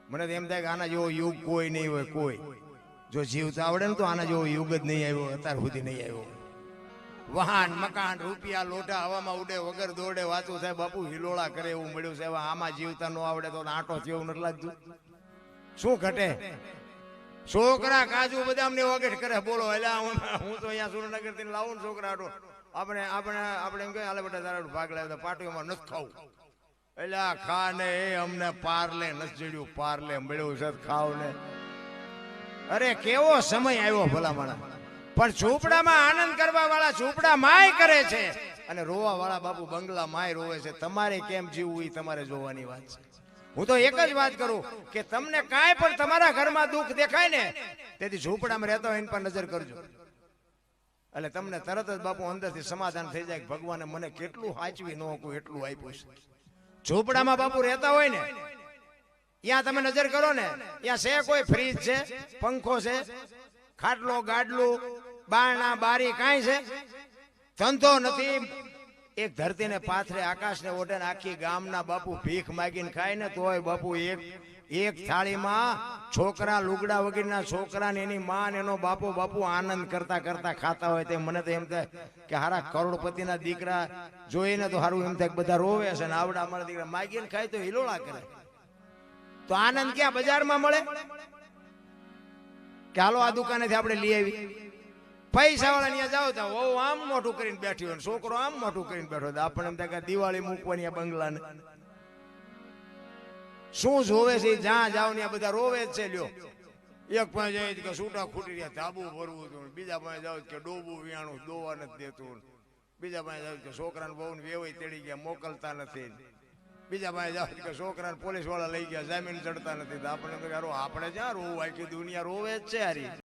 મને તો એમ થાય કે આના જેવો યુગ કોઈ નહીં હોય. કોઈ જો જીવતા આવડે ને તો આના જેવો યુગ જ નહીં આવ્યો, અત્યાર સુધી નહીં આવ્યો. વાહન મકાન રૂપિયા લોટા હવામાં ઉડે, વગર દોડે, વાતું થાય, બાપુ હિલોળા કરે એવું મળ્યું છે. આમાં જીવતા ન આવડે તો આંટો થયો એવું નથી લાગતું. શું ઘટે? છોકરા કાજુ બદામ ને વગેરે કરે. બોલો એટલે હું તો અહીંયા સુરેન્દ્રનગર થી લાવું ને છોકરા આટો આપણે એમ કે હાલે બેટા તારા ભાગ લાવ્યો પાટુમાં નથી ખાવું. એટલે ખા ને એ અમને પાર્લે નથી જડ્યું, પાર્લે મળ્યું છે ખાવ ને. અરે કેવો સમય આવ્યો ભલા માણા. પણ ઝૂંપડામાં આનંદ કરવા વાળા ઝૂંપડા માય કરે છે, અને રોવા વાળા બાપુ બંગલા માય રોવે છે. તમારે કેમ જીવવું એ તમારે જોવાની વાત છે. હું તો એક જ વાત કરું કે તમને કાંઈ પણ તમારા ઘરમાં દુઃખ દેખાય ને, તેથી ઝૂંપડામાં રહેતા હોય એની પર નજર કરજો, એટલે તમને તરત જ બાપુ અંદરથી સમાધાન થઈ જાય કે ભગવાને મને કેટલું સાચવી ન હોકું એટલું આપ્યું છે. ઝૂંપડામાં બાપુ રહેતા હોય ને ત્યાં તમે નજર કરો ને, ત્યાં છે કોઈ ફ્રીજ છે, પંખો છે, ખાટલો ગાડલું, બારણા બારી કાંઈ છે? ધંધો નથી. એક ધરતીને પાથરે, આકાશને ઓઢે ને આખી ગામના બાપુ ભીખ માગીને ખાય ને તોય બાપુ એક થાળીમાં છોકરા લુગડા વગેરેના છોકરા ને એની માં ને એનો બાપુ આનંદ કરતા કરતા ખાતા હોય. તે મને તો એમ થાય કે હારા કરોડપતિના દીકરા જોઈને તો હારું એમ થાય કે બધા રોવે છે ને આવડા અમારા દીકરા માગીને ખાય તો હિલોળા કરે. તો આનંદ ક્યાં બજારમાં મળે કે હાલો આ દુકાનેથી આપણે લઈ આવી. પૈસા વાળા ત્યાં જાવ તો વહુ આમ મોટું કરીને બેઠી હોય, છોકરો આમ મોટું કરીને બેઠો હોય. આપણને એમ થાય કે દિવાળી મૂકવાની આ બંગલાને શું જોવે છે? જ્યાં જાવ ત્યાં બધા રોવે જ છે. લ્યો એક પાસે જાય કે છૂટા ખૂટી રહ્યા ધાબુ ભરવું હતું, બીજા પાસે જાવ કે ડોબું વિયાણું દોવા નથી દેતું, બીજા પાસે જાવ કે છોકરાને બહુ વેવાઈ તેડી ગયા મોકલતા નથી, બીજા પાસે જાવ કે છોકરાને પોલીસ વાળા લઈ ગયા જામીન ચડતા નથી. તો આપણે આપણે જ્યાં રોવું, આખી દુનિયા રોવે જ છે હારી.